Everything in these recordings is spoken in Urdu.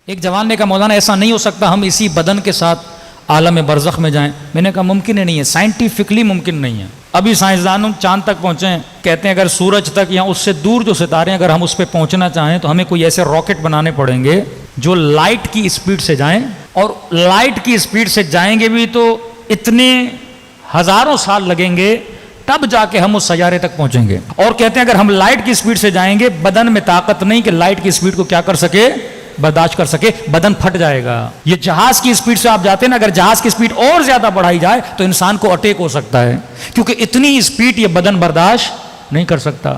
ایک جوان نے کہا مولانا ایسا نہیں ہو سکتا ہم اسی بدن کے ساتھ عالم برزخ میں جائیں. میں نے کہا ممکن ہی نہیں ہے, سائنٹیفکلی ممکن نہیں ہے. ابھی سائنسدانوں چاند تک پہنچے ہیں, کہتے ہیں اگر سورج تک یا اس سے دور جو ستارے ہیں اگر ہم اس پہ پہنچنا چاہیں تو ہمیں کوئی ایسے راکٹ بنانے پڑیں گے جو لائٹ کی اسپیڈ سے جائیں, اور لائٹ کی اسپیڈ سے جائیں گے بھی تو اتنے ہزاروں سال لگیں گے تب جا کے ہم اس سیارے تک پہنچیں گے. اور کہتے ہیں اگر ہم لائٹ کی اسپیڈ سے جائیں گے بدن میں طاقت نہیں کہ لائٹ کی اسپیڈ کو کیا کر سکے, برداشت کر سکے, بدن پھٹ جائے گا. یہ جہاز کی اسپیڈ سے آپ جاتے ہیں نا, اگر جہاز کی اسپیڈ اور زیادہ بڑھائی جائے تو انسان کو اٹیک ہو سکتا ہے, کیونکہ اتنی اسپیڈ یہ بدن برداشت نہیں کر سکتا.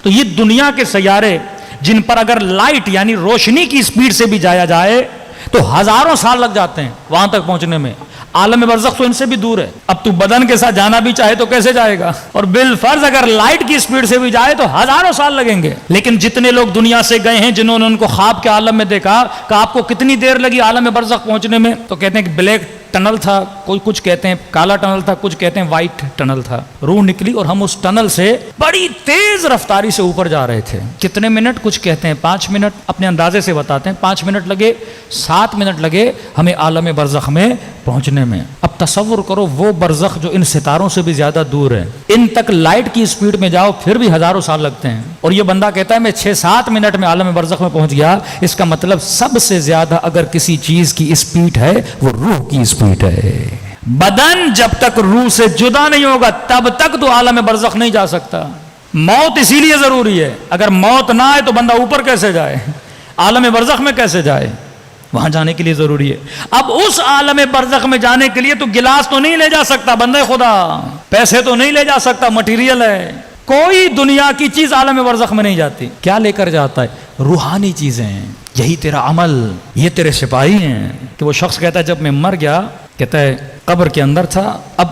تو یہ دنیا کے سیارے جن پر اگر لائٹ یعنی روشنی کی اسپیڈ سے بھی جایا جائے تو ہزاروں سال لگ جاتے ہیں وہاں تک پہنچنے میں. عالم برزخ تو ان سے بھی دور ہے. اب تو بدن کے ساتھ جانا بھی چاہے تو کیسے جائے گا, اور بالفرض اگر لائٹ کی اسپیڈ سے بھی جائے تو ہزاروں سال لگیں گے. لیکن جتنے لوگ دنیا سے گئے ہیں جنہوں نے ان کو خواب کے عالم میں دیکھا کہ آپ کو کتنی دیر لگی عالم برزخ پہنچنے میں, تو کہتے ہیں کہ بلیک ٹنل تھا, کوئی کچھ کہتے ہیں کالا ٹنل تھا, کچھ کہتے ہیں وائٹ ٹنل تھا. روح نکلی اور ہم اس ٹنل سے بڑی تیز رفتاری سے اوپر جا رہے تھے. کتنے منٹ, کچھ کہتے ہیں 5 منٹ, اپنے اندازے سے بتاتے ہیں 5 منٹ لگے, 7 منٹ لگے ہمیں عالم برزخ میں پہنچنے میں. اب تصور کرو وہ برزخ جو ان ستاروں سے بھی زیادہ دور ہے, ان تک لائٹ کی اسپیڈ میں جاؤ پھر بھی ہزاروں سال لگتے ہیں, اور یہ بندہ کہتا ہے میں 6-7 منٹ میں عالم برزخ میں پہنچ گیا. اس کا مطلب سب سے زیادہ اگر کسی چیز کی اسپیڈ ہے وہ روح کی اسپیڈ ہے. بدن جب تک روح سے جدا نہیں ہوگا تب تک تو عالم برزخ نہیں جا سکتا. موت اسی لیے ضروری ہے, اگر موت نہ آئے تو بندہ اوپر کیسے جائے, عالم برزخ میں کیسے جائے, وہاں جانے کے لیے ضروری ہے. اب اس عالم برزخ میں جانے کے لیے تو گلاس تو نہیں لے جا سکتا بندے خدا, پیسے تو نہیں لے جا سکتا, مٹیریل ہے, کوئی دنیا کی چیز عالم برزخ میں نہیں جاتی. کیا لے کر جاتا ہے, روحانی چیزیں ہیں. یہی تیرا عمل, یہ تیرے سپاہی ہیں. کہ وہ شخص کہتا ہے جب میں مر گیا, کہتا ہے قبر کے اندر تھا, اب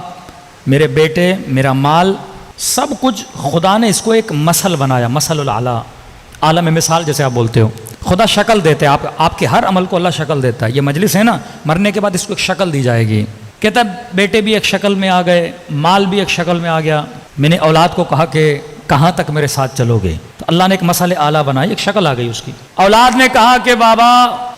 میرے بیٹے, میرا مال, سب کچھ خدا نے اس کو ایک مثل بنایا, مثل الاعلی, عالم مثال جیسے آپ بولتے ہو. خدا شکل دیتے ہیں, آپ کے ہر عمل کو اللہ شکل دیتا ہے. یہ مجلس ہے نا, مرنے کے بعد اس کو ایک شکل دی جائے گی. کہتا ہے بیٹے بھی ایک شکل میں آ گئے, مال بھی ایک شکل میں آ گیا. میں نے اولاد کو کہا کہ کہاں تک میرے ساتھ چلو گے, تو اللہ نے ایک مثل اعلیٰ بنائی, ایک شکل آ گئی اس کی. اولاد نے کہا کہ بابا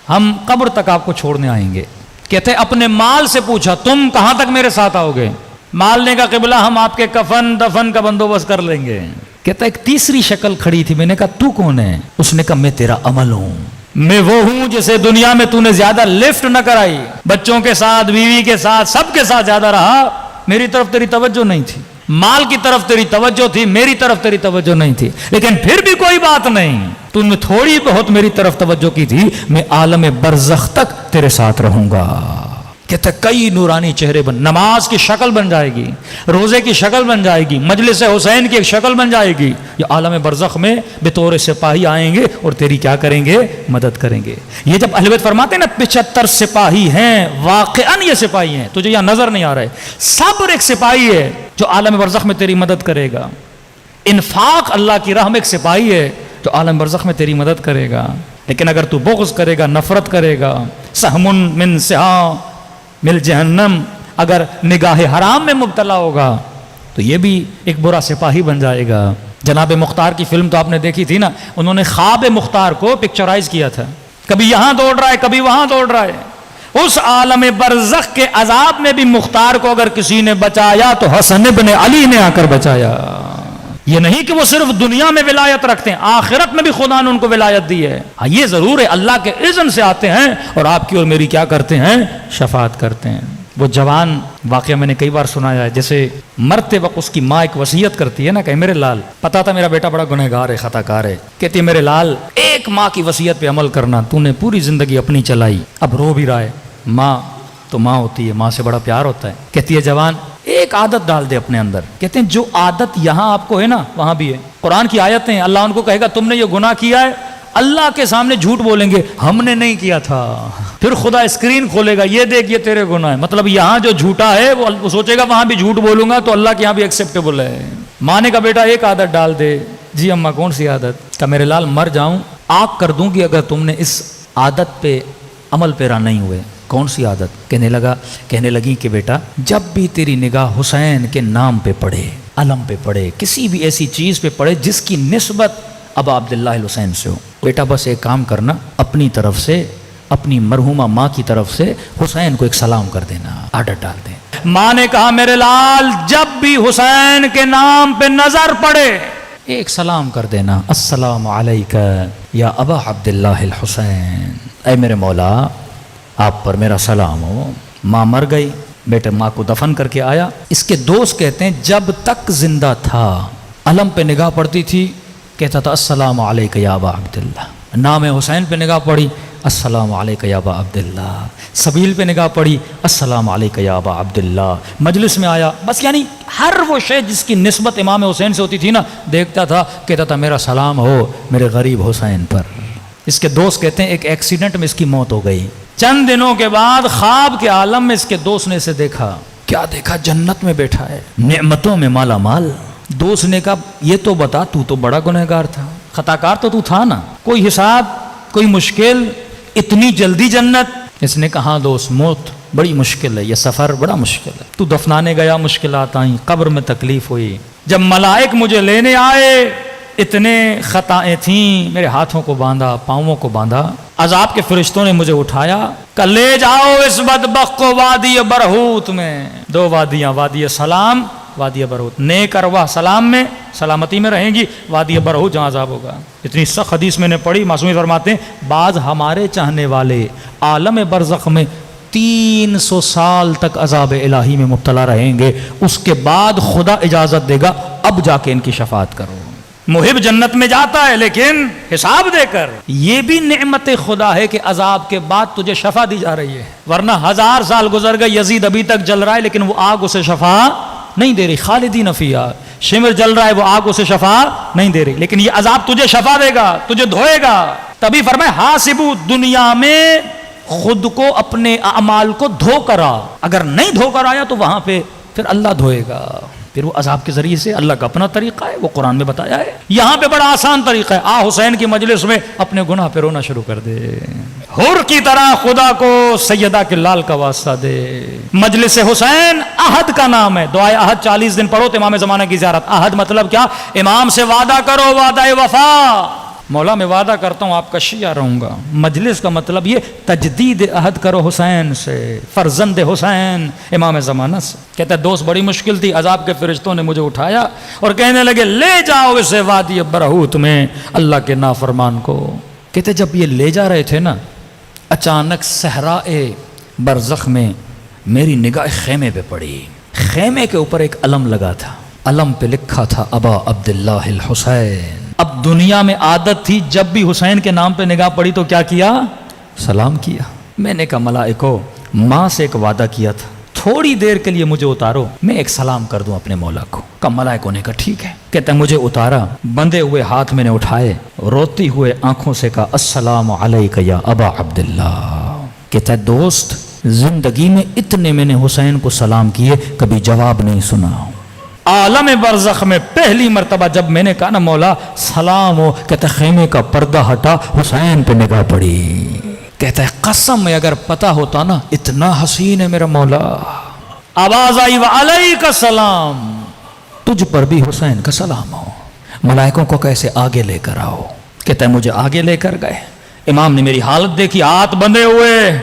ہم قبر تک آپ کو چھوڑنے آئیں گے. کہتے اپنے مال سے پوچھا تم کہاں تک میرے ساتھ آؤ گے. مال نے کہا قبلہ ہم آپ کے کفن دفن کا بندوبست کر لیں گے. کہتا ایک تیسری شکل کھڑی تھی, میں نے کہا تو کون ہے, اس نے کہا میں تیرا عمل ہوں, میں وہ ہوں جسے دنیا میں تو نے زیادہ لفٹ نہ کرائی, بچوں کے ساتھ, بیوی کے ساتھ, سب کے ساتھ زیادہ رہا, میری طرف تیری توجہ نہیں تھی. مال کی طرف تیری توجہ تھی, میری طرف تیری توجہ نہیں تھی. لیکن پھر بھی کوئی بات نہیں, تو نے تھوڑی بہت میری طرف توجہ کی تھی, میں عالم برزخ تک تیرے ساتھ رہوں گا. کہتے کئی نورانی چہرے بن, نماز کی شکل بن جائے گی, روزے کی شکل بن جائے گی, مجلس حسین کی ایک شکل بن جائے گی. یہ عالم برزخ میں بطور سپاہی آئیں گے اور تیری کیا کریں گے, مدد کریں گے. یہ جب اہل بیت فرماتے ہیں نا 75 سپاہی ہیں, واقعاً یہ سپاہی ہیں, تجھے یہاں نظر نہیں آ رہا ہے, صبر ایک سپاہی ہے جو عالم برزخ میں تیری مدد کرے گا. انفاق اللہ کی راہ میں ایک سپاہی ہے جو عالم برزخ میں تیری مدد کرے گا. لیکن اگر تو بغض کرے گا, نفرت کرے گا, سہم من سہام مل جہنم, اگر نگاہ حرام میں مبتلا ہوگا تو یہ بھی ایک برا سپاہی بن جائے گا. جناب مختار کی فلم تو آپ نے دیکھی تھی نا, انہوں نے خواب مختار کو پکچرائز کیا تھا, کبھی یہاں دوڑ رہا ہے کبھی وہاں دوڑ رہا ہے. اس عالم برزخ کے عذاب میں بھی مختار کو اگر کسی نے بچایا تو حسن ابن علی نے آ کر بچایا. یہ نہیں کہ وہ صرف دنیا میں ولایت رکھتے ہیں, آخرت میں بھی خدا نے ان کو ولایت دی ہے. یہ ضرور ہے اللہ کے اذن سے آتے ہیں اور آپ کی اور میری کیا کرتے ہیں, شفاعت کرتے ہیں. وہ جوان واقعہ میں نے کئی بار سنایا ہے, جیسے مرتے وقت اس کی ماں ایک وصیت کرتی ہے نا کہ میرے لال, پتا تھا میرا بیٹا بڑا گنہگار ہے, خطا کار ہے, کہتی ہے میرے لال ایک ماں کی وصیت پہ عمل کرنا, تو نے پوری زندگی اپنی چلائی, اب رو بھی رہا ہے. ماں تو ماں ہوتی ہے, ماں سے بڑا پیار ہوتا ہے. کہتی ہے جوان ایک عادت ڈال دے اپنے اندر. کہتے ہیں جو عادت یہاں آپ کو ہے نا وہاں بھی ہے. قرآن کی آیتیں, اللہ ان کو کہے گا تم نے یہ گناہ کیا ہے, اللہ کے سامنے جھوٹ بولیں گے ہم نے نہیں کیا تھا. پھر خدا اسکرین کھولے گا, یہ دیکھ یہ تیرے گناہ ہے. مطلب یہاں جو جھوٹا ہے وہ سوچے گا وہاں بھی جھوٹ بولوں گا تو اللہ کے یہاں بھی ایکسیپٹیبل ہے. ماں نے کہا بیٹا ایک عادت ڈال دے. جی اماں کون سی عادت؟ کہ میرے لال مر جاؤں آگ کر دوں گی اگر تم نے اس عادت پہ عمل پیرا نہیں ہوئے. کون سی عادت؟ کہنے لگی کہ بیٹا جب بھی تیری نگاہ حسین کے نام پہ پڑے, علم پہ پڑے, کسی بھی ایسی چیز پہ پڑے جس کی نسبت ابا عبداللہ الحسین سے ہو, بیٹا بس ایک کام کرنا, اپنی طرف سے اپنی مرحومہ ماں کی طرف سے حسین کو ایک سلام کر دینا، آرڈر ڈال دیں۔ ماں نے کہا میرے لال جب بھی حسین کے نام پہ نظر پڑے ایک سلام کر دینا، السلام علیکہ یا ابا عبداللہ الحسین، اے میرے مولا آپ پر میرا سلام ہو۔ ماں مر گئی، بیٹے ماں کو دفن کر کے آیا۔ اس کے دوست کہتے ہیں جب تک زندہ تھا علم پہ نگاہ پڑتی تھی کہتا تھا السلام علیکہ یا ابا عبداللہ، نام حسین پہ نگاہ پڑی السلام علیکہ یا ابا عبداللہ، سبیل پہ نگاہ پڑی السلام علیکہ یا ابا عبداللہ، مجلس میں آیا بس یعنی ہر وہ شے جس کی نسبت امام حسین سے ہوتی تھی نا دیکھتا تھا، کہتا تھا میرا سلام ہو میرے غریب حسین پر۔ اس کے دوست کہتے ہیں ایک ایکسیڈنٹ میں اس کی موت ہو گئی، چند دنوں کے بعد خواب کے عالم میں اس کے دوست نے اسے دیکھا، کیا دیکھا؟ جنت میں بیٹھا ہے، نعمتوں میں مالا مال۔ دوست نے کہا یہ تو بتا تو تو بڑا گنہگار تھا، خطا کار تو تھا نا، کوئی حساب کوئی مشکل، اتنی جلدی جنت؟ اس نے کہا ہاں دوست موت بڑی مشکل ہے، یہ سفر بڑا مشکل ہے، تو دفنانے گیا مشکلات آئیں، قبر میں تکلیف ہوئی، جب ملائک مجھے لینے آئے اتنے خطائیں تھیں، میرے ہاتھوں کو باندھا پاؤں کو باندھا، عذاب کے فرشتوں نے مجھے اٹھایا کہ لے جاؤ اس بدبخت کو وادی برہوت میں، دو وادیاں، وادی سلام وادی برہوت، نیک ارواح سلام میں سلامتی میں رہیں گی، وادی برہوت جہاں عذاب ہوگا۔ اتنی سخت حدیث میں نے پڑھی، معصومی فرماتے ہیں بعض ہمارے چاہنے والے عالم برزخ میں 300 سال تک عذاب الہی میں مبتلا رہیں گے، اس کے بعد خدا اجازت دے گا اب جا کے ان کی شفاعت کرو۔ محب جنت میں جاتا ہے لیکن حساب دے کر، یہ بھی نعمت خدا ہے کہ عذاب کے بعد تجھے شفا دی جا رہی ہے، ورنہ 1000 سال گزر گئے یزید ابھی تک جل رہا ہے لیکن وہ آگ اسے شفا نہیں دے رہی، خالدین فیہا، شمر جل رہا ہے وہ آگ اسے شفا نہیں دے رہی، لیکن یہ عذاب تجھے شفا دے گا، تجھے دھوئے گا۔ تبھی فرمائے حاسبو، دنیا میں خود کو اپنے اعمال کو دھو کر آ، اگر نہیں دھو کر آیا تو وہاں پہ پھر اللہ دھوئے گا، پھر وہ عذاب کے ذریعے سے، اللہ کا اپنا طریقہ ہے وہ قرآن میں بتایا ہے، یہاں پہ بڑا آسان طریقہ ہے، آ حسین کی مجلس میں اپنے گناہ پہ رونا شروع کر دے، حر کی طرح خدا کو سیدہ کے لال کا واسطہ دے۔ مجلس حسین عہد کا نام ہے، دعائے عہد 40 دن پڑھو تو امام زمانہ کی زیارت۔ عہد مطلب کیا؟ امام سے وعدہ کرو، وعدہ وفا، مولا میں وعدہ کرتا ہوں آپ کا شیعہ رہوں گا۔ مجلس کا مطلب یہ تجدید عہد کرو حسین سے، فرزند حسین امام زمانہ سے۔ کہتا ہے دوست بڑی مشکل تھی، عذاب کے فرشتوں نے مجھے اٹھایا اور کہنے لگے لے جاؤ اسے وادی برہوت میں اللہ کے نافرمان کو۔ کہتے جب یہ لے جا رہے تھے نا اچانک صحرائے برزخ میں میری نگاہ خیمے پہ پڑی، خیمے کے اوپر ایک علم لگا تھا، علم پہ لکھا تھا ابا عبداللہ الحسین۔ اب دنیا میں عادت تھی جب بھی حسین کے نام پہ نگاہ پڑی تو کیا کیا؟ سلام کیا۔ میں نے کہا ملائکو ماں سے ایک وعدہ کیا تھا تھوڑی دیر کے لیے مجھے اتارو، میں ایک سلام کر دوں اپنے مولا کو۔ کہا ملائکوں نے کہا ٹھیک ہے۔ کہتا ہے مجھے اتارا، بندھے ہوئے ہاتھ میں نے اٹھائے، روتی ہوئے آنکھوں سے کہا السلام علیکہ یا ابا عبداللہ۔ کہتا ہے دوست زندگی میں اتنے میں نے حسین کو سلام کیے کبھی جواب نہیں سنا۔ عالم برزخ میں پہلی مرتبہ جب میں نے کہا نا مولا سلام ہو، کہتا ہے خیمے کا پردہ ہٹا، حسین پہ نگاہ پڑی۔ کہتا ہے قسم میں اگر پتا ہوتا نا اتنا حسین ہے میرا مولا، آواز آئی وعلیک السلام، تجھ پر بھی حسین کا سلام ہو، ملائکوں کو کیسے آگے لے کر آؤ۔ کہتا ہے مجھے آگے لے کر گئے، امام نے میری حالت دیکھی، ہاتھ بندھے ہوئے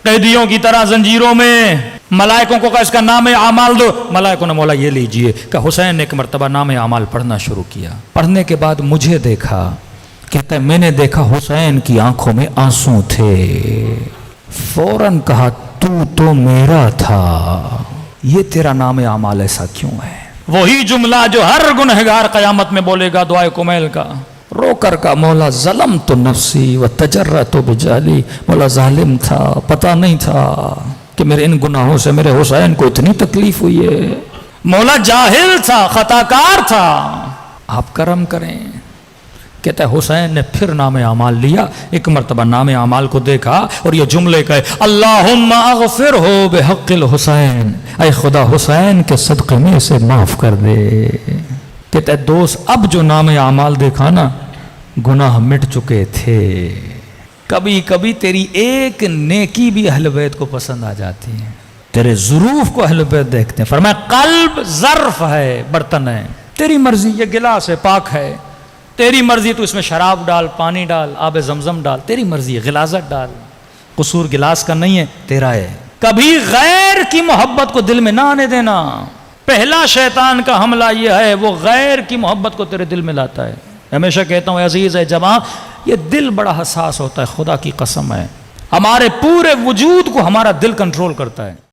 قیدیوں کی طرح زنجیروں میں، ملائکوں کو کہا اس کا نام اعمال دو، ملائکوں نے مولا یہ لیجئے۔ کہ حسین نے ایک مرتبہ نام اعمال پڑھنا شروع کیا، پڑھنے کے بعد مجھے دیکھا، کہتا ہے میں نے دیکھا حسین کی آنکھوں میں آنسو تھے، فوراً کہا تو میرا تھا، یہ تیرا نام اعمال ایسا کیوں ہے؟ وہی جملہ جو ہر گنہگار قیامت میں بولے گا، دعائے کمیل کا، رو کر کا مولا ظلمت نفسی وتجرأت بجہلی، مولا ظالم تھا، پتہ نہیں تھا کہ میرے ان گناہوں سے میرے حسین کو اتنی تکلیف ہوئی ہے، مولا جاہل تھا، خطا کار تھا، آپ کرم کریں۔ کہتا ہے حسین نے پھر نام اعمال لیا، ایک مرتبہ نام اعمال کو دیکھا اور یہ جملے کہے اللہم اغفر ہو بحق الحسین، اے خدا حسین کے صدقے میں اسے معاف کر دے۔ کہتا ہے دوست اب جو نام اعمال دیکھا نا گناہ مٹ چکے تھے، کبھی کبھی تیری ایک نیکی بھی اہل بیت کو پسند آ جاتی ہے، تیرے ظروف کو اہل بیت دیکھتے ہیں۔ فرمایا قلب ظرف ہے، برتن ہے، تیری مرضی، یہ گلاس ہے پاک ہے، تیری مرضی تو اس میں شراب ڈال، پانی ڈال، آب زمزم ڈال، تیری مرضی ہے، غلاظت ڈال، قصور گلاس کا نہیں ہے، تیرا ہے۔ کبھی غیر کی محبت کو دل میں نہ آنے دینا۔ پہلا شیطان کا حملہ یہ ہے، وہ غیر کی محبت کو تیرے دل میں لاتا ہے۔ ہمیشہ کہتا ہوں عزیز ہے جوان، یہ دل بڑا حساس ہوتا ہے، خدا کی قسم ہے، ہمارے پورے وجود کو ہمارا دل کنٹرول کرتا ہے۔